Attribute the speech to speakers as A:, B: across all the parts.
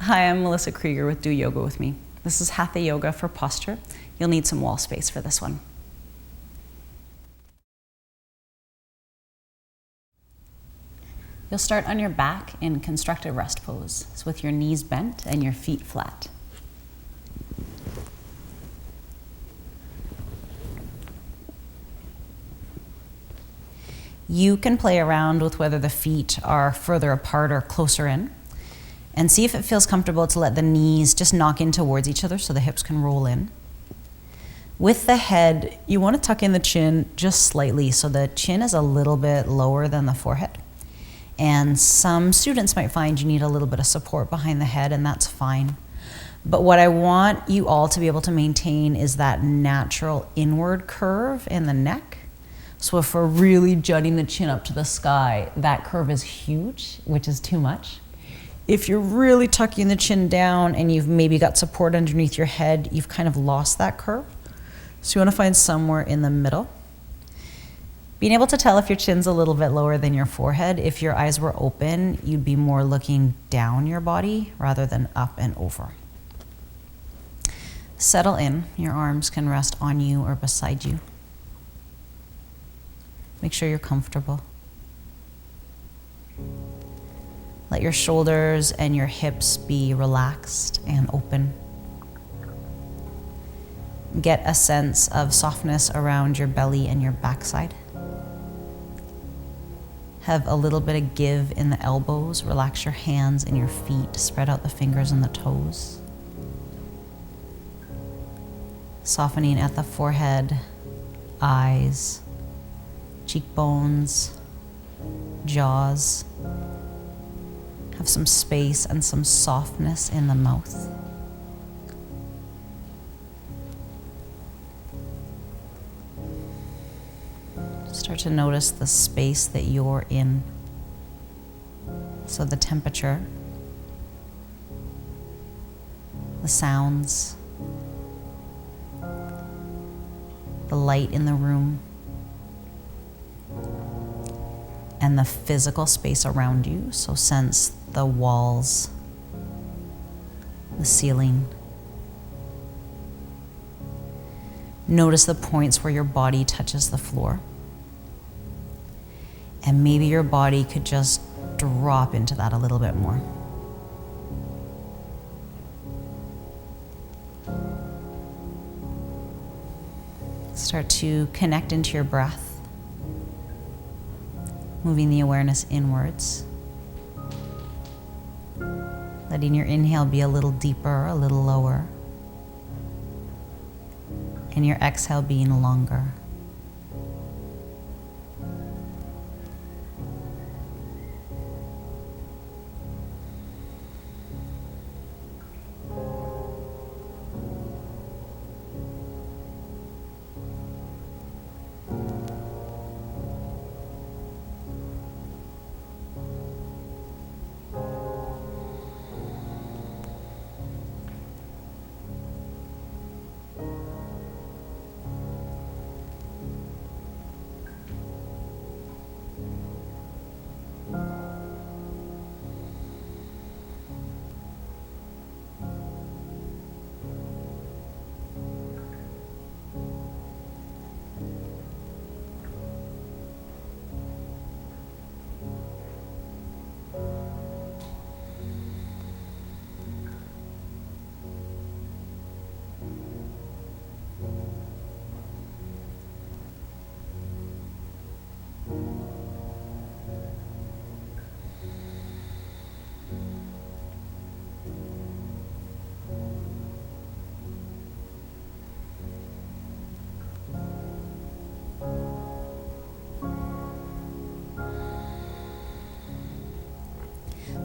A: Hi, I'm Melissa Krieger with Do Yoga With Me. This is Hatha Yoga for posture. You'll need some wall space for this one. You'll start on your back in constructive rest pose, so with your knees bent and your feet flat. You can play around with whether the feet are further apart or closer in, and see if it feels comfortable to let the knees just knock in towards each other so the hips can roll in. With the head, you want to tuck in the chin just slightly so the chin is a little bit lower than the forehead. And some students might find you need a little bit of support behind the head, and that's fine. But what I want you all to be able to maintain is that natural inward curve in the neck. So if we're really jutting the chin up to the sky, that curve is huge, which is too much. If you're really tucking the chin down and you've maybe got support underneath your head, you've kind of lost that curve. So you want to find somewhere in the middle. Being able to tell if your chin's a little bit lower than your forehead, if your eyes were open, you'd be more looking down your body rather than up and over. Settle in. Your arms can rest on you or beside you. Make sure you're comfortable. Let your shoulders and your hips be relaxed and open. Get a sense of softness around your belly and your backside. Have a little bit of give in the elbows. Relax your hands and your feet. Spread out the fingers and the toes. Softening at the forehead, eyes, cheekbones, jaws. Have some space and some softness in the mouth. Start to notice the space that you're in. So the temperature, the sounds, the light in the room, and the physical space around you. So sense the walls, the ceiling. Notice the points where your body touches the floor. And maybe your body could just drop into that a little bit more. Start to connect into your breath, moving the awareness inwards. Letting your inhale be a little deeper, a little lower. And your exhale being longer.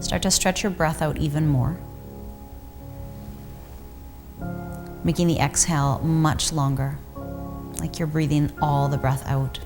A: Start to stretch your breath out even more, making the exhale much longer, like you're breathing all the breath out.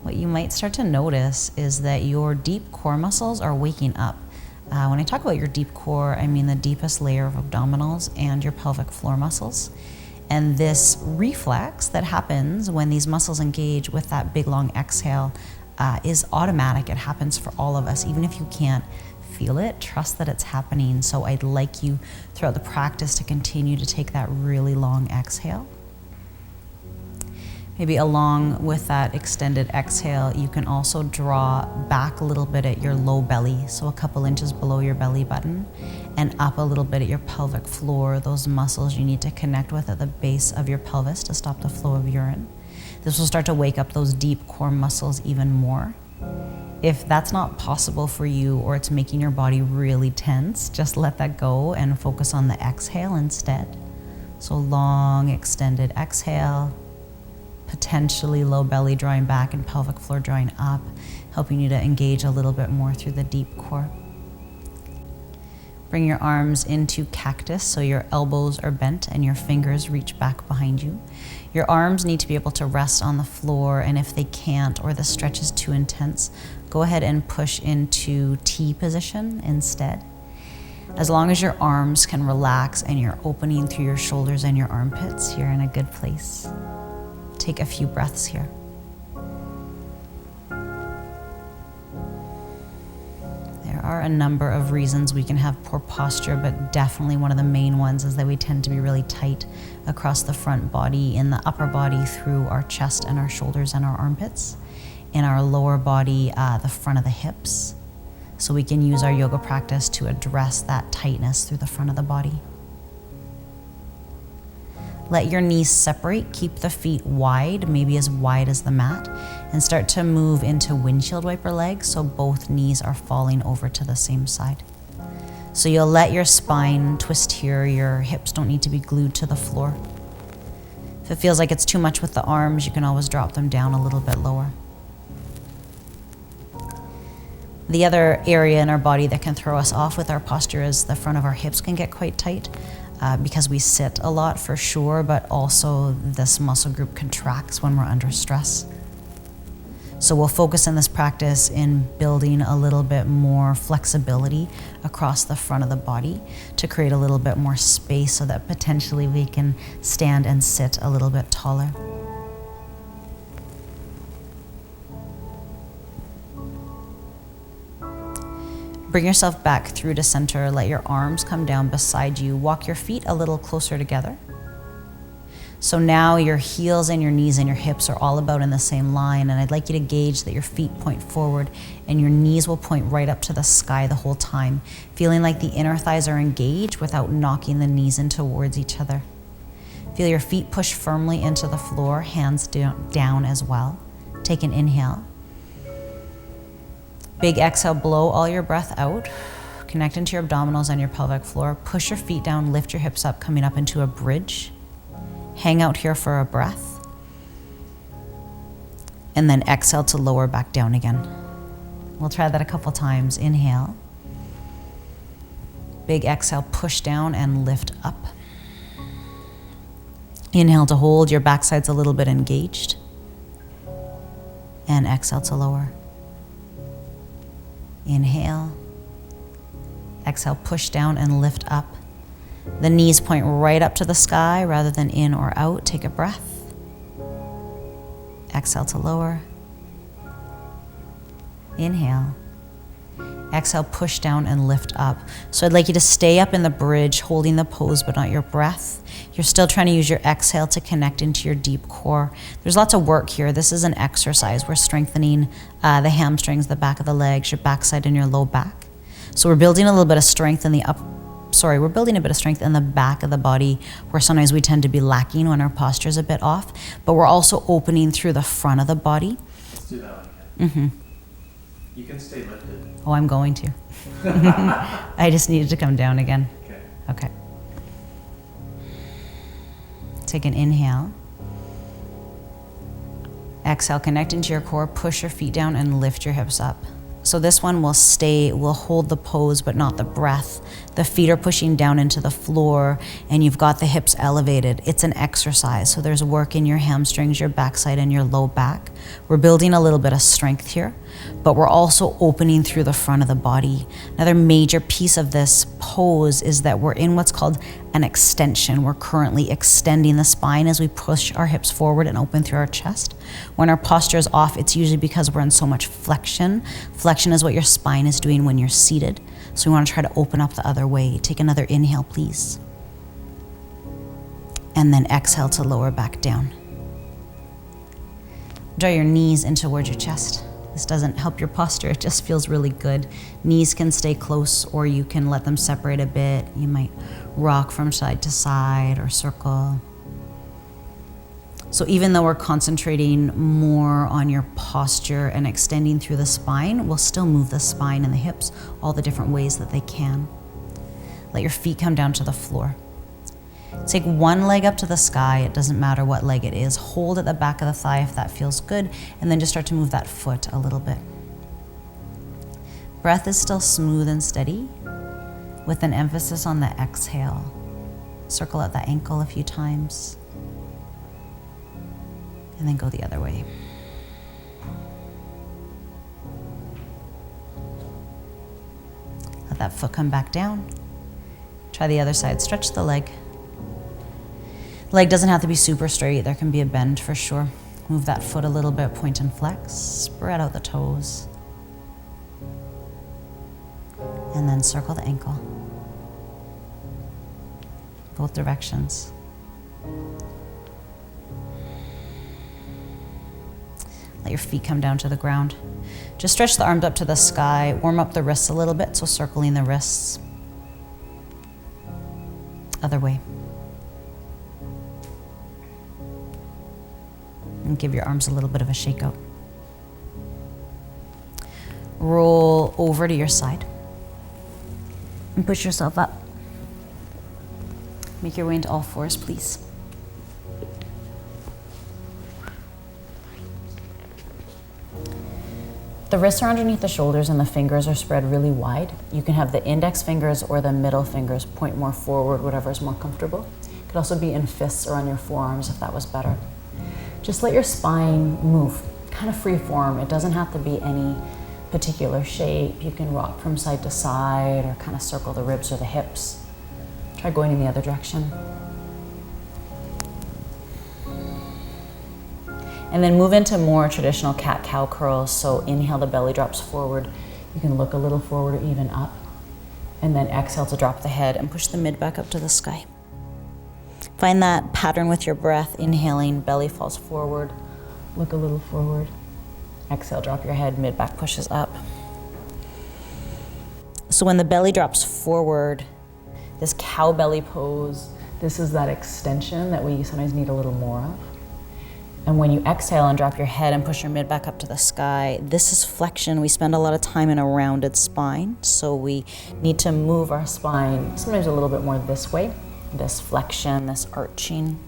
A: what you might start to notice is that your deep core muscles are waking up. When I talk about your deep core, I mean the deepest layer of abdominals and your pelvic floor muscles. And this reflex that happens when these muscles engage with that big long exhale is automatic. It happens for all of us. Even if you can't feel it, trust that it's happening. So I'd like you throughout the practice to continue to take that really long exhale. Maybe along with that extended exhale, you can also draw back a little bit at your low belly, so a couple inches below your belly button, and up a little bit at your pelvic floor, those muscles you need to connect with at the base of your pelvis to stop the flow of urine. This will start to wake up those deep core muscles even more. If that's not possible for you, or it's making your body really tense, just let that go and focus on the exhale instead. So long extended exhale, potentially low belly drawing back and pelvic floor drawing up, helping you to engage a little bit more through the deep core. Bring your arms into cactus so your elbows are bent and your fingers reach back behind you. Your arms need to be able to rest on the floor, and if they can't or the stretch is too intense, go ahead and push into T position instead. As long as your arms can relax and you're opening through your shoulders and your armpits, you're in a good place. Take a few breaths here. There are a number of reasons we can have poor posture, but definitely one of the main ones is that we tend to be really tight across the front body, in the upper body through our chest and our shoulders and our armpits, in our lower body, the front of the hips. So we can use our yoga practice to address that tightness through the front of the body. Let your knees separate, keep the feet wide, maybe as wide as the mat, and start to move into windshield wiper legs so both knees are falling over to the same side. So you'll let your spine twist here, your hips don't need to be glued to the floor. If it feels like it's too much with the arms, you can always drop them down a little bit lower. The other area in our body that can throw us off with our posture is the front of our hips can get quite tight. Because we sit a lot for sure, but also this muscle group contracts when we're under stress. So we'll focus in this practice in building a little bit more flexibility across the front of the body to create a little bit more space so that potentially we can stand and sit a little bit taller. Bring yourself back through to center. Let your arms come down beside you. Walk your feet a little closer together. So now your heels and your knees and your hips are all about in the same line, and I'd like you to gauge that your feet point forward and your knees will point right up to the sky the whole time, feeling like the inner thighs are engaged without knocking the knees in towards each other. Feel your feet push firmly into the floor, hands down as well. Take an inhale. Big exhale, blow all your breath out. Connect into your abdominals and your pelvic floor. Push your feet down, lift your hips up, coming up into a bridge. Hang out here for a breath. And then exhale to lower back down again. We'll try that a couple times. Inhale. Big exhale, push down and lift up. Inhale to hold, your backside's a little bit engaged. And exhale to lower. Inhale. Exhale, push down and lift up. The knees point right up to the sky rather than in or out. Take a breath. Exhale to lower. Inhale. Exhale, push down and lift up. So I'd like you to stay up in the bridge, holding the pose but not your breath. You're still trying to use your exhale to connect into your deep core. There's lots of work here. This is an exercise. We're strengthening the hamstrings, the back of the legs, your backside and your low back. So we're building a little bit of strength in we're building a bit of strength in the back of the body where sometimes we tend to be lacking when our posture is a bit off, but we're also opening through the front of the body.
B: Let's do that one again.
A: Mm-hmm.
B: You can stay lifted.
A: Oh, I'm going to. I just needed to come down again. Okay. Take an inhale. Exhale, connect into your core, push your feet down and lift your hips up. So this one will hold the pose, but not the breath. The feet are pushing down into the floor and you've got the hips elevated. It's an exercise. So there's work in your hamstrings, your backside, and your low back. We're building a little bit of strength here, but we're also opening through the front of the body. Another major piece of this pose is that we're in what's called an extension. We're currently extending the spine as we push our hips forward and open through our chest. When our posture is off, it's usually because we're in so much flexion. Flexion is what your spine is doing when you're seated. So we want to try to open up the other way. Take another inhale, please. And then exhale to lower back down. Draw your knees in towards your chest. This doesn't help your posture, it just feels really good. Knees can stay close or you can let them separate a bit. You might rock from side to side or circle. So even though we're concentrating more on your posture and extending through the spine, we'll still move the spine and the hips all the different ways that they can. Let your feet come down to the floor. Take one leg up to the sky. It doesn't matter what leg it is. Hold at the back of the thigh if that feels good, and then just start to move that foot a little bit. Breath is still smooth and steady with an emphasis on the exhale. Circle out the ankle a few times. And then go the other way. Let that foot come back down. Try the other side. Stretch the leg. Leg doesn't have to be super straight. There can be a bend for sure. Move that foot a little bit, point and flex. Spread out the toes. And then circle the ankle. Both directions. Let your feet come down to the ground. Just stretch the arms up to the sky. Warm up the wrists a little bit, so circling the wrists. Other way. And give your arms a little bit of a shake out. Roll over to your side. And push yourself up. Make your way into all fours, please. The wrists are underneath the shoulders and the fingers are spread really wide. You can have the index fingers or the middle fingers point more forward, whatever is more comfortable. It could also be in fists or on your forearms if that was better. Just let your spine move, kind of free form. It doesn't have to be any particular shape. You can rock from side to side or kind of circle the ribs or the hips. Try going in the other direction. And then move into more traditional cat-cow curls. So inhale, the belly drops forward. You can look a little forward or even up. And then exhale to drop the head and push the mid back up to the sky. Find that pattern with your breath. Inhaling, belly falls forward. Look a little forward. Exhale, drop your head, mid back pushes up. So when the belly drops forward, this cow belly pose, this is that extension that we sometimes need a little more of. And when you exhale and drop your head and push your mid back up to the sky, this is flexion. We spend a lot of time in a rounded spine, so we need to move our spine sometimes a little bit more this way, this flexion, this arching.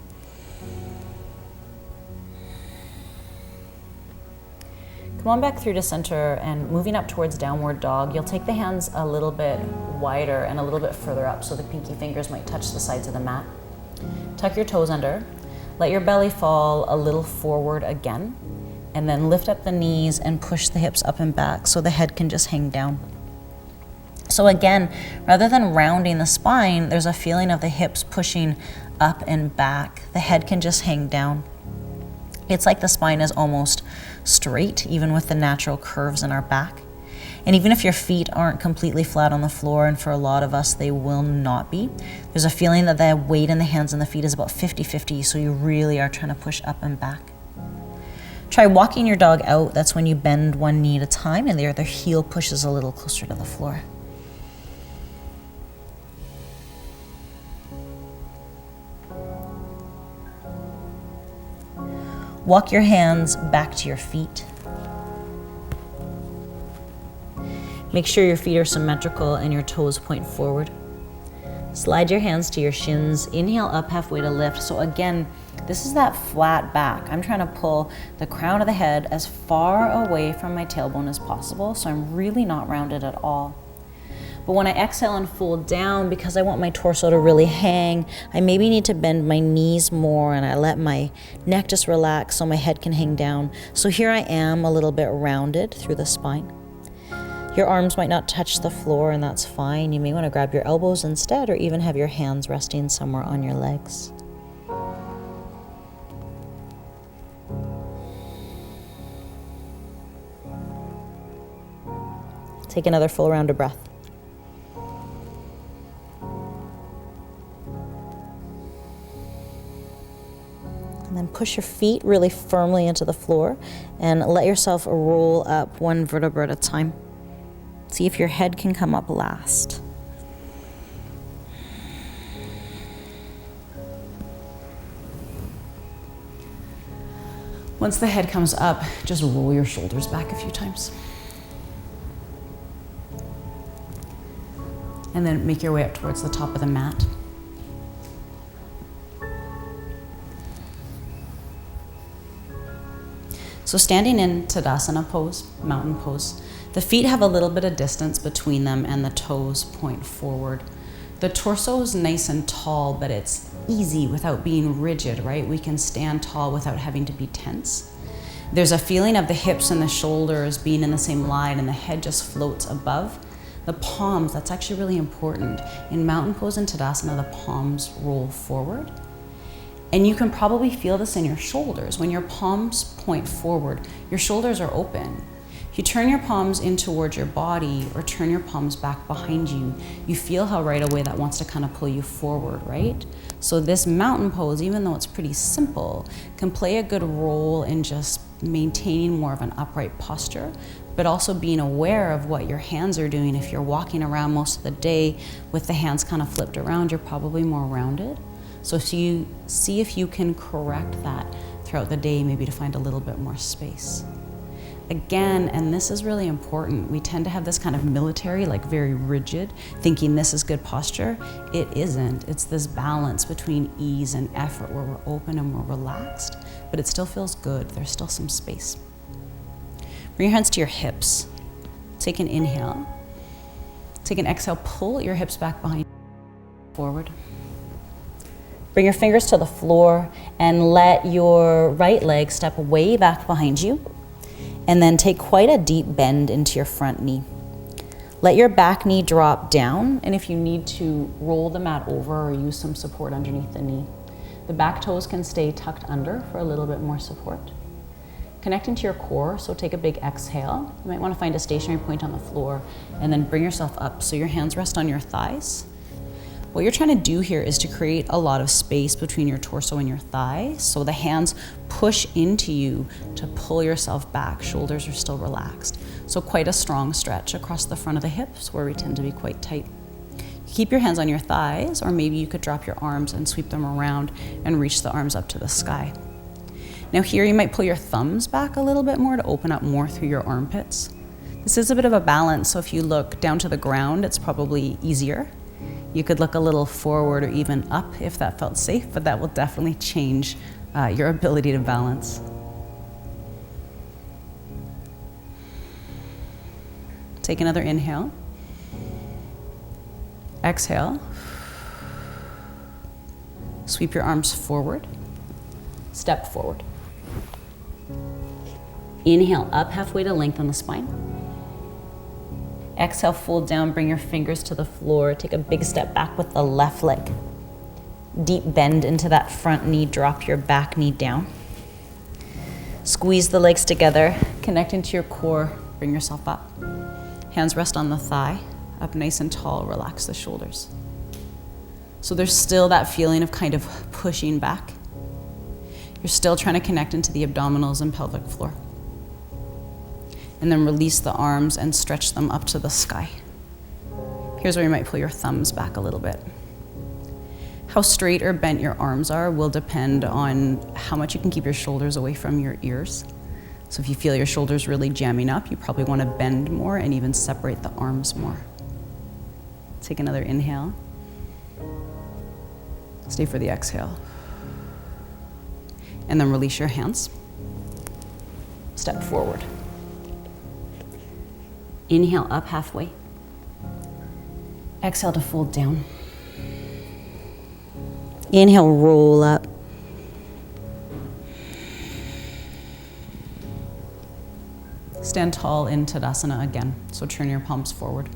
A: Come on back through to center and moving up towards downward dog. You'll take the hands a little bit wider and a little bit further up so the pinky fingers might touch the sides of the mat. Tuck your toes under. Let your belly fall a little forward again, and then lift up the knees and push the hips up and back so the head can just hang down. So again, rather than rounding the spine, there's a feeling of the hips pushing up and back. The head can just hang down. It's like the spine is almost straight, even with the natural curves in our back. And even if your feet aren't completely flat on the floor, and for a lot of us they will not be, there's a feeling that the weight in the hands and the feet is about 50-50, so you really are trying to push up and back. Try walking your dog out. That's when you bend one knee at a time and the other heel pushes a little closer to the floor. Walk your hands back to your feet. Make sure your feet are symmetrical and your toes point forward. Slide your hands to your shins. Inhale up halfway to lift. So again, this is that flat back. I'm trying to pull the crown of the head as far away from my tailbone as possible, so I'm really not rounded at all. But when I exhale and fold down, because I want my torso to really hang, I maybe need to bend my knees more, and I let my neck just relax so my head can hang down. So here I am, a little bit rounded through the spine. Your arms might not touch the floor, and that's fine. You may want to grab your elbows instead, or even have your hands resting somewhere on your legs. Take another full round of breath. And then push your feet really firmly into the floor and let yourself roll up one vertebra at a time. See if your head can come up last. Once the head comes up, just roll your shoulders back a few times. And then make your way up towards the top of the mat. So standing in Tadasana pose, mountain pose, the feet have a little bit of distance between them and the toes point forward. The torso is nice and tall, but it's easy without being rigid, right? We can stand tall without having to be tense. There's a feeling of the hips and the shoulders being in the same line, and the head just floats above. The palms, that's actually really important. In mountain pose and Tadasana, the palms roll forward. And you can probably feel this in your shoulders. When your palms point forward, your shoulders are open. If you turn your palms in towards your body or turn your palms back behind you, you feel how right away that wants to kind of pull you forward, right? So this mountain pose, even though it's pretty simple, can play a good role in just maintaining more of an upright posture, but also being aware of what your hands are doing. If you're walking around most of the day with the hands kind of flipped around, you're probably more rounded. So if you see if you can correct that throughout the day, maybe to find a little bit more space. Again, and this is really important, we tend to have this kind of military, like very rigid, thinking this is good posture. It isn't. It's this balance between ease and effort where we're open and we're relaxed, but it still feels good. There's still some space. Bring your hands to your hips. Take an inhale. Take an exhale, pull your hips back behind, forward. Bring your fingers to the floor and let your right leg step way back behind you. And then take quite a deep bend into your front knee. Let your back knee drop down, and if you need to, roll the mat over or use some support underneath the knee. The back toes can stay tucked under for a little bit more support. Connect into your core, so take a big exhale. You might want to find a stationary point on the floor and then bring yourself up so your hands rest on your thighs. What you're trying to do here is to create a lot of space between your torso and your thighs, so the hands push into you to pull yourself back. Shoulders are still relaxed. So quite a strong stretch across the front of the hips where we tend to be quite tight. Keep your hands on your thighs, or maybe you could drop your arms and sweep them around and reach the arms up to the sky. Now here you might pull your thumbs back a little bit more to open up more through your armpits. This is a bit of a balance, so if you look down to the ground, it's probably easier. You could look a little forward or even up if that felt safe, but that will definitely change your ability to balance. Take another inhale. Exhale. Sweep your arms forward. Step forward. Inhale up halfway to lengthen the spine. Exhale, fold down, bring your fingers to the floor. Take a big step back with the left leg. Deep bend into that front knee, drop your back knee down. Squeeze the legs together, connect into your core, bring yourself up. Hands rest on the thigh, up nice and tall, relax the shoulders. So there's still that feeling of kind of pushing back. You're still trying to connect into the abdominals and pelvic floor. And then release the arms and stretch them up to the sky. Here's where you might pull your thumbs back a little bit. How straight or bent your arms are will depend on how much you can keep your shoulders away from your ears. So if you feel your shoulders really jamming up, you probably want to bend more and even separate the arms more. Take another inhale. Stay for the exhale. And then release your hands. Step forward. Inhale up halfway. Exhale to fold down. Inhale, roll up. Stand tall in Tadasana again. So turn your palms forward.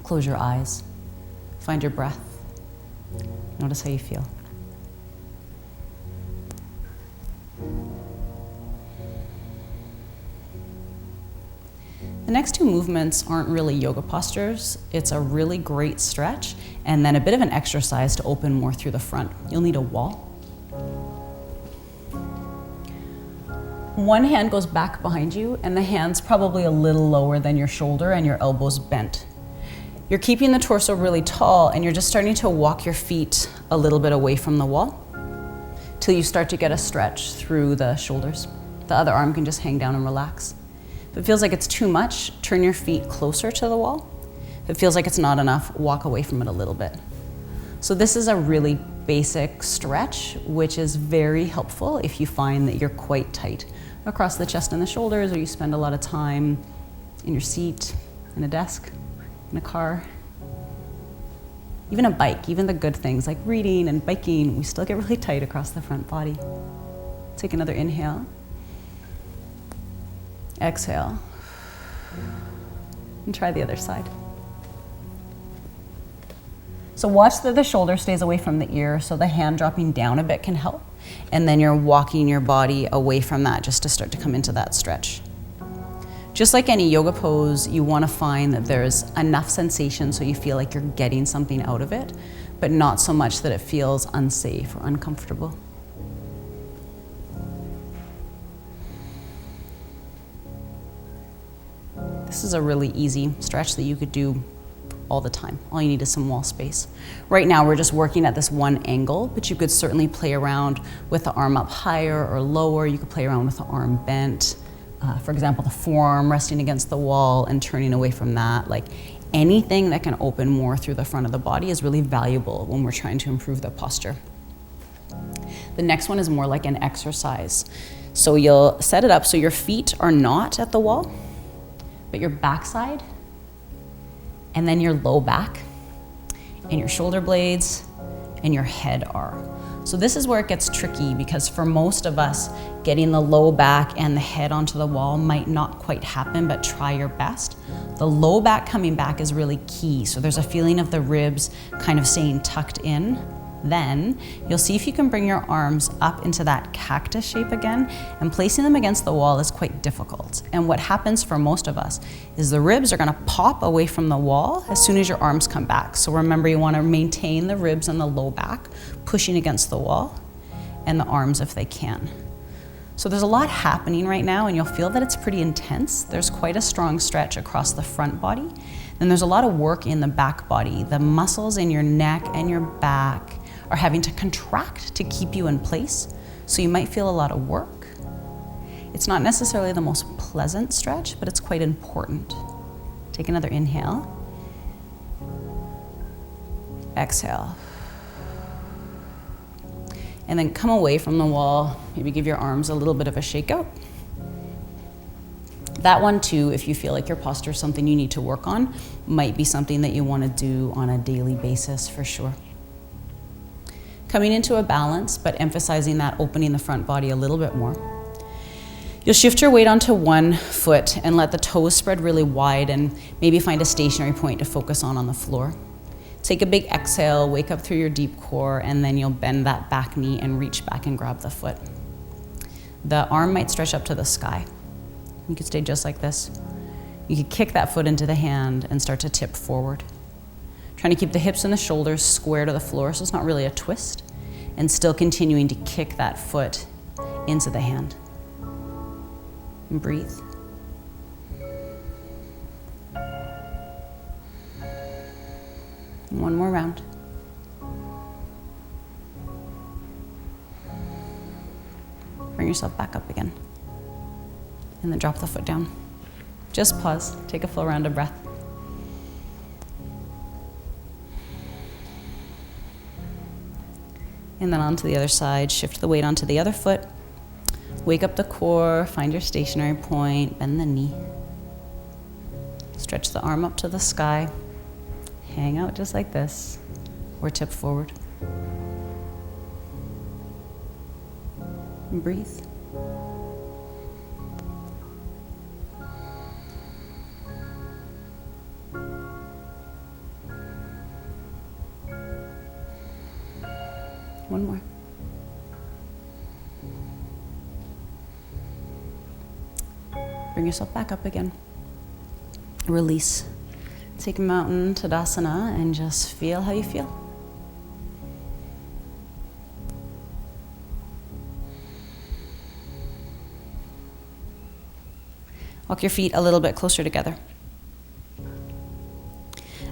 A: Close your eyes. Find your breath. Notice how you feel. The next two movements aren't really yoga postures. It's a really great stretch and then a bit of an exercise to open more through the front. You'll need a wall. One hand goes back behind you and the hand's probably a little lower than your shoulder and your elbows bent. You're keeping the torso really tall and you're just starting to walk your feet a little bit away from the wall till you start to get a stretch through the shoulders. The other arm can just hang down and relax. If it feels like it's too much, turn your feet closer to the wall. If it feels like it's not enough, walk away from it a little bit. So this is a really basic stretch, which is very helpful if you find that you're quite tight across the chest and the shoulders, or you spend a lot of time in your seat, in a desk, in a car, even a bike, even the good things like reading and biking, we still get really tight across the front body. Take another inhale. Exhale. And try the other side. So watch that the shoulder stays away from the ear, so the hand dropping down a bit can help. And then you're walking your body away from that just to start to come into that stretch. Just like any yoga pose, you want to find that there's enough sensation so you feel like you're getting something out of it, but not so much that it feels unsafe or uncomfortable. This is a really easy stretch that you could do all the time. All you need is some wall space. Right now we're just working at this one angle, but you could certainly play around with the arm up higher or lower. You could play around with the arm bent. For example, the forearm resting against the wall and turning away from that. Like anything that can open more through the front of the body is really valuable when we're trying to improve the posture. The next one is more like an exercise. So you'll set it up so your feet are not at the wall, but your backside, and then your low back, and your shoulder blades, and your head are. So this is where it gets tricky because for most of us, getting the low back and the head onto the wall might not quite happen, but try your best. The low back coming back is really key. So there's a feeling of the ribs kind of staying tucked in. Then you'll see if you can bring your arms up into that cactus shape again, and placing them against the wall is quite difficult. And what happens for most of us is the ribs are gonna pop away from the wall as soon as your arms come back. So remember, you wanna maintain the ribs and the low back, pushing against the wall, and the arms if they can. So there's a lot happening right now, and you'll feel that it's pretty intense. There's quite a strong stretch across the front body, and there's a lot of work in the back body. The muscles in your neck and your back are having to contract to keep you in place, so you might feel a lot of work. It's not necessarily the most pleasant stretch, but it's quite important. Take another inhale. Exhale. And then come away from the wall, maybe give your arms a little bit of a shake out. That one too, if you feel like your posture is something you need to work on, might be something that you want to do on a daily basis for sure. Coming into a balance, but emphasizing that opening the front body a little bit more. You'll shift your weight onto one foot and let the toes spread really wide, and maybe find a stationary point to focus on the floor. Take a big exhale, wake up through your deep core, and then you'll bend that back knee and reach back and grab the foot. The arm might stretch up to the sky. You could stay just like this. You could kick that foot into the hand and start to tip forward. Trying to keep the hips and the shoulders square to the floor, so it's not really a twist, and still continuing to kick that foot into the hand. And breathe. And one more round. Bring yourself back up again. And then drop the foot down. Just pause, take a full round of breath. And then onto the other side, shift the weight onto the other foot. Wake up the core, find your stationary point, bend the knee. Stretch the arm up to the sky. Hang out just like this, or tip forward. And breathe. One more. Bring yourself back up again. Release. Take Mountain Tadasana and just feel how you feel. Walk your feet a little bit closer together.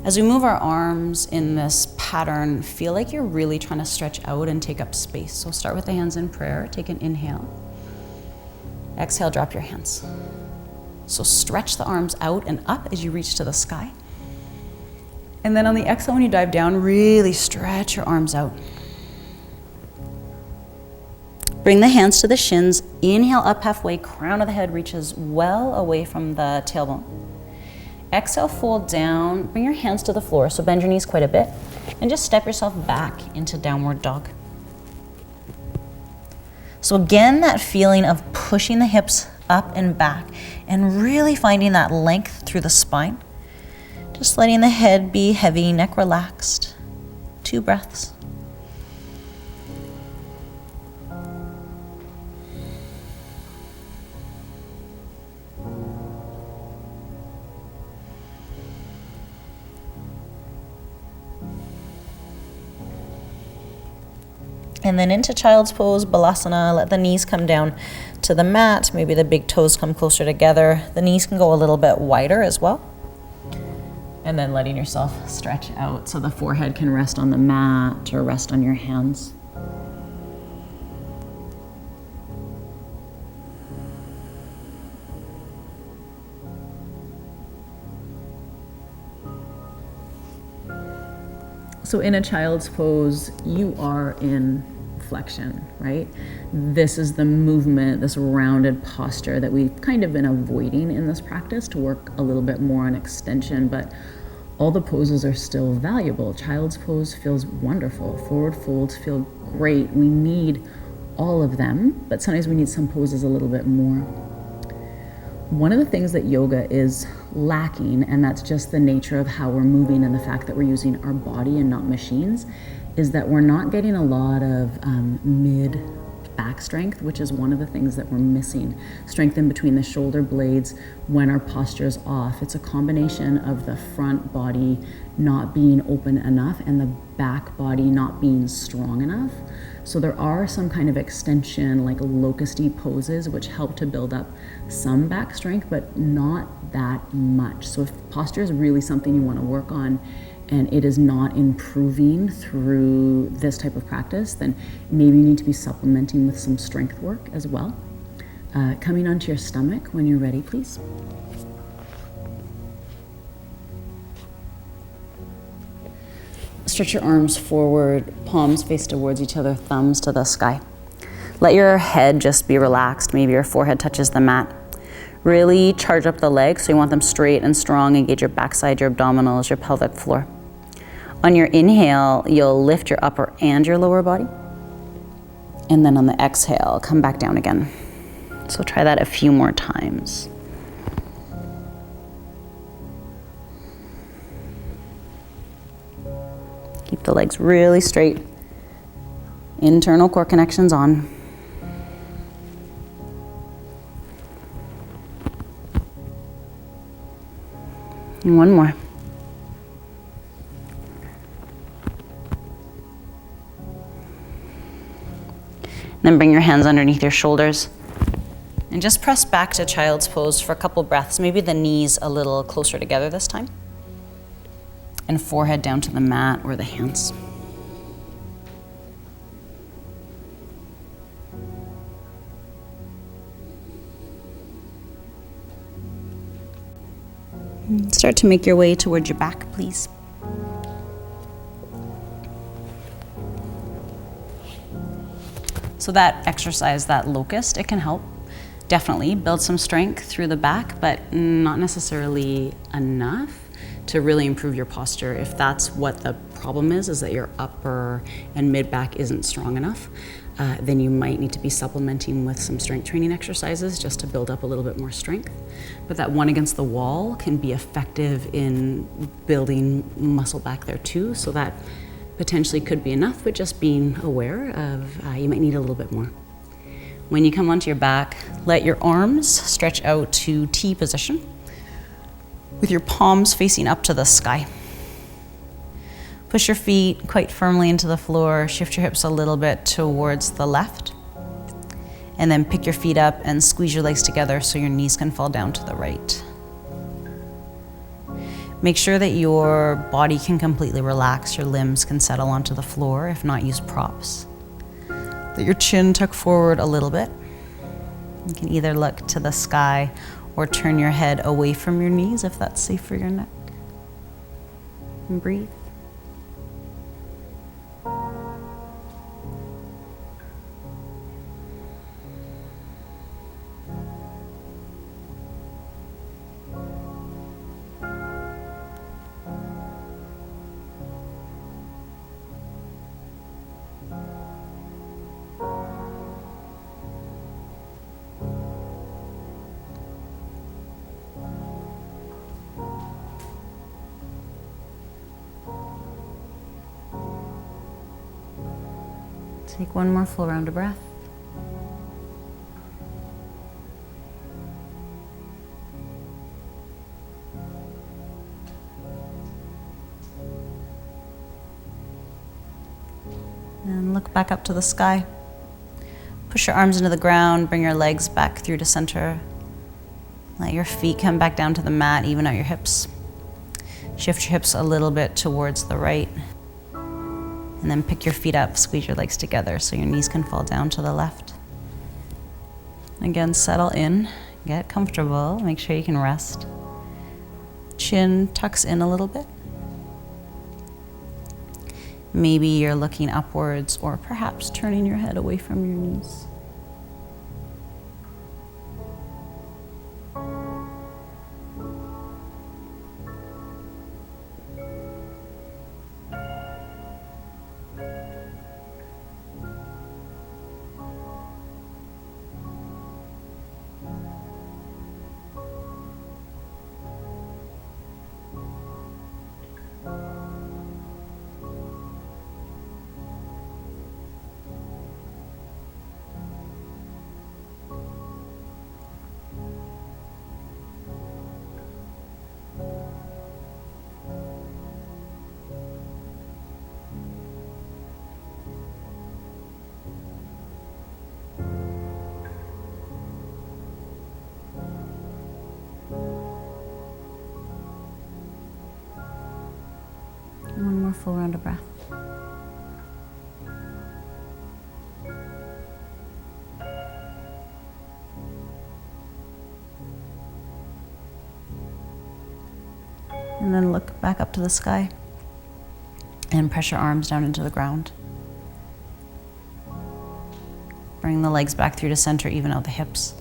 A: As we move our arms in this pattern, feel like you're really trying to stretch out and take up space. So start with the hands in prayer. Take an inhale. Exhale, drop your hands. So stretch the arms out and up as you reach to the sky. And then on the exhale, when you dive down, really stretch your arms out. Bring the hands to the shins. Inhale up halfway, crown of the head reaches well away from the tailbone. Exhale, fold down, bring your hands to the floor, so bend your knees quite a bit, and just step yourself back into downward dog. So again, that feeling of pushing the hips up and back, and really finding that length through the spine. Just letting the head be heavy, neck relaxed. 2 breaths. And then into child's pose, balasana. Let the knees come down to the mat. Maybe the big toes come closer together. The knees can go a little bit wider as well. And then letting yourself stretch out so the forehead can rest on the mat or rest on your hands. So in a child's pose, you are in flexion, right? This is the movement, this rounded posture that we've kind of been avoiding in this practice to work a little bit more on extension, but all the poses are still valuable. Child's pose feels wonderful. Forward folds feel great. We need all of them, but sometimes we need some poses a little bit more. One of the things that yoga is lacking, and that's just the nature of how we're moving and the fact that we're using our body and not machines, is that we're not getting a lot of mid back strength, which is one of the things that we're missing. Strength in between the shoulder blades when our posture is off. It's a combination of the front body not being open enough and the back body not being strong enough. So there are some kind of extension, like locusty poses, which help to build up some back strength, but not that much. So if posture is really something you want to work on and it is not improving through this type of practice, then maybe you need to be supplementing with some strength work as well. Coming onto your stomach when you're ready, please. Stretch your arms forward, palms face towards each other, thumbs to the sky. Let your head just be relaxed. Maybe your forehead touches the mat. Really charge up the legs, so you want them straight and strong. Engage your backside, your abdominals, your pelvic floor. On your inhale, you'll lift your upper and your lower body. And then on the exhale, come back down again. So try that a few more times. Keep the legs really straight. Internal core connections on. And one more. Then bring your hands underneath your shoulders and just press back to child's pose for a couple breaths. Maybe the knees a little closer together this time. And forehead down to the mat or the hands. Start to make your way towards your back, please. So that exercise, that locust, it can help definitely build some strength through the back, but not necessarily enough to really improve your posture. If that's what the problem is that your upper and mid back isn't strong enough, then you might need to be supplementing with some strength training exercises just to build up a little bit more strength. But that one against the wall can be effective in building muscle back there too, so that potentially could be enough, but just being aware of you might need a little bit more. When you come onto your back, let your arms stretch out to T position with your palms facing up to the sky. Push your feet quite firmly into the floor, shift your hips a little bit towards the left, and then pick your feet up and squeeze your legs together so your knees can fall down to the right. Make sure that your body can completely relax, your limbs can settle onto the floor, if not use props. Let your chin tuck forward a little bit. You can either look to the sky or turn your head away from your knees if that's safe for your neck. And breathe. Take one more full round of breath. And look back up to the sky. Push your arms into the ground, bring your legs back through to center. Let your feet come back down to the mat, even out your hips. Shift your hips a little bit towards the right. And then pick your feet up, squeeze your legs together so your knees can fall down to the left. Again, settle in, get comfortable, make sure you can rest. Chin tucks in a little bit. Maybe you're looking upwards or perhaps turning your head away from your knees. One more full round of breath. And then look back up to the sky and press your arms down into the ground. Bring the legs back through to center, even out the hips,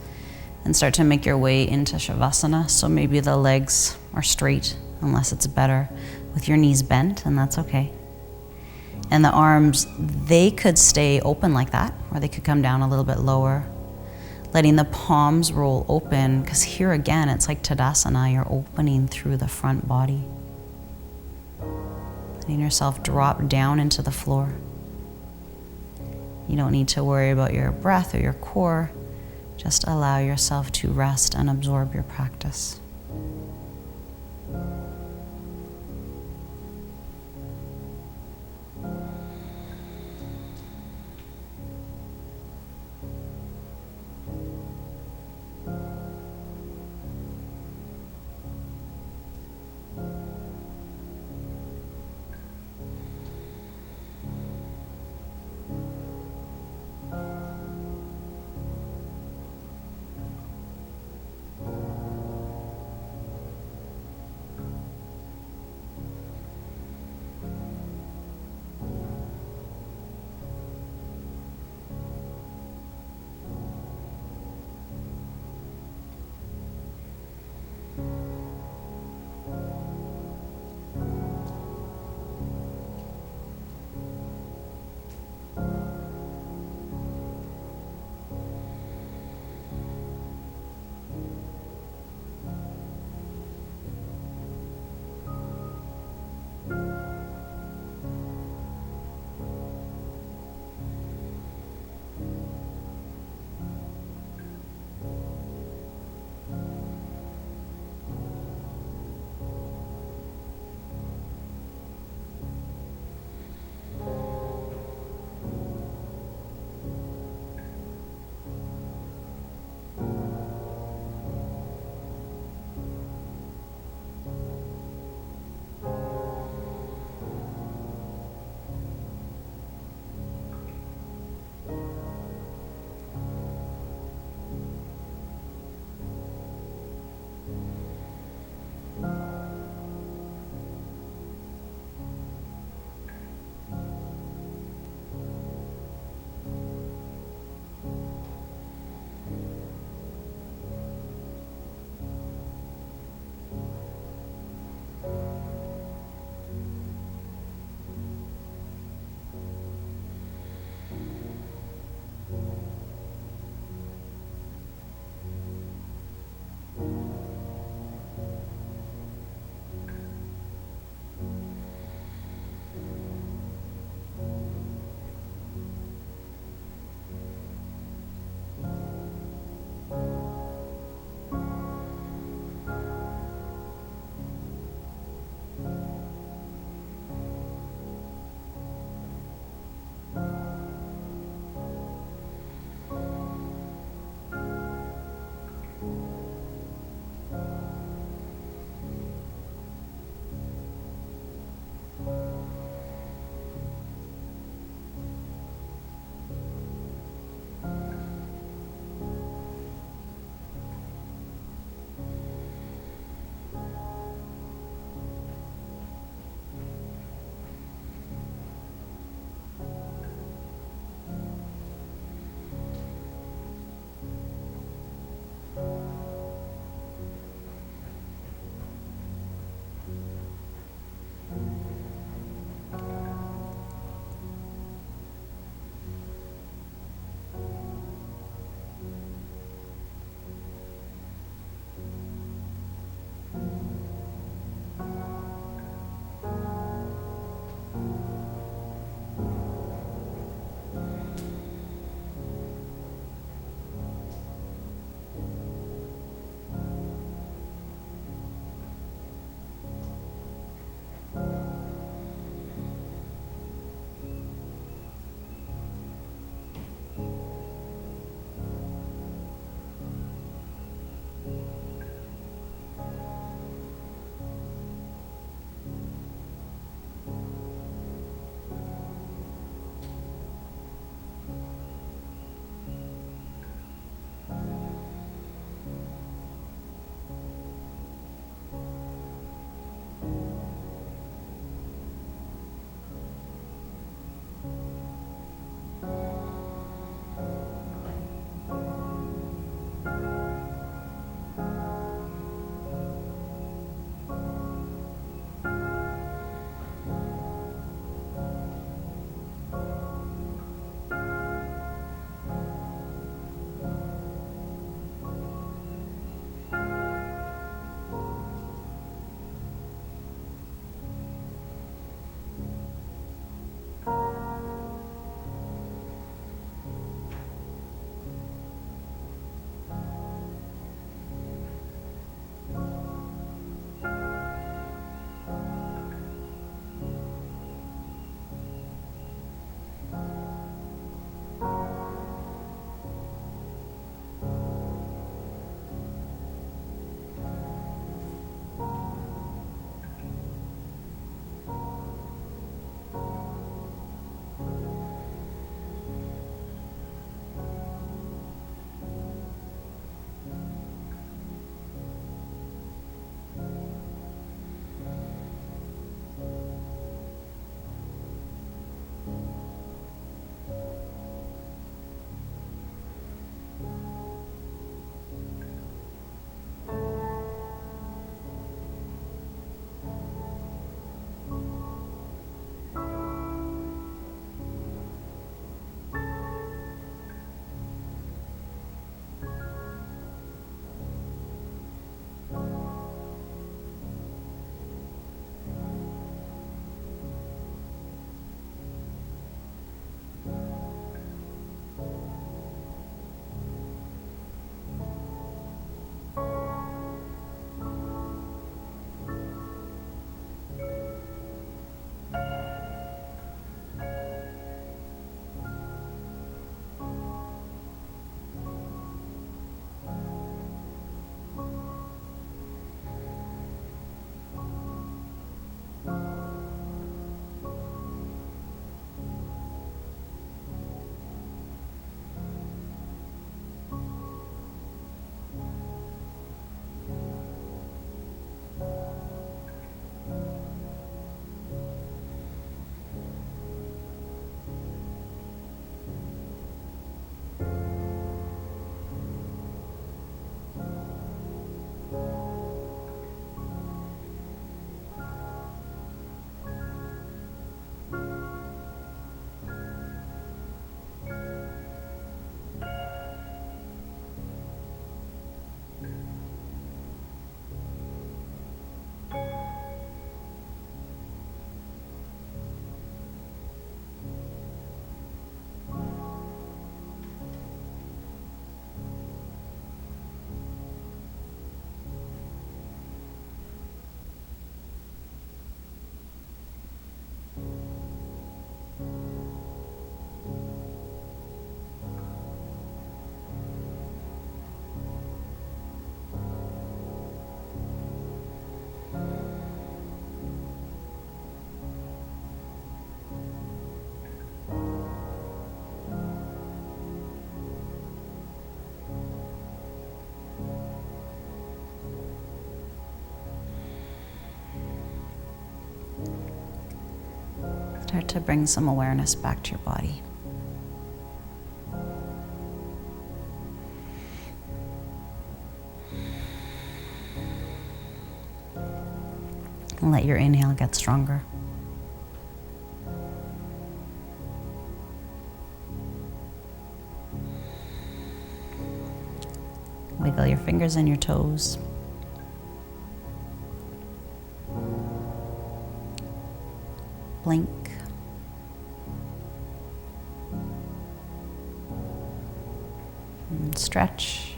A: and start to make your way into Shavasana. So maybe the legs are straight, unless it's better with your knees bent, and that's okay. And the arms, they could stay open like that, or they could come down a little bit lower, letting the palms roll open, because here again, it's like Tadasana, you're opening through the front body. Letting yourself drop down into the floor. You don't need to worry about your breath or your core. Just allow yourself to rest and absorb your practice. Start to bring some awareness back to your body. And let your inhale get stronger. Wiggle your fingers and your toes. Blink. And stretch.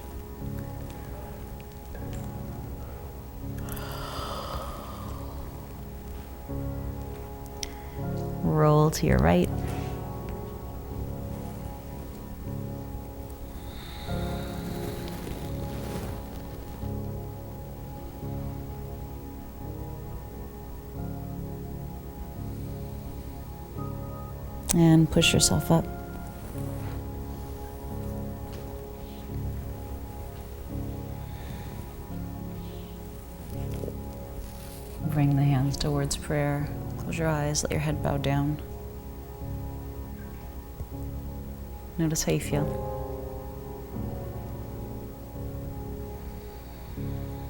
A: Roll to your right. And push yourself up. Bring the hands towards prayer. Close your eyes, let your head bow down. Notice how you feel.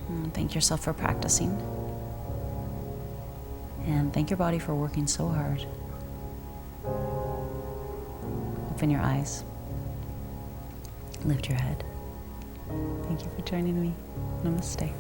A: And thank yourself for practicing. And thank your body for working so hard. Open your eyes. Lift your head. Thank you for joining me. Namaste.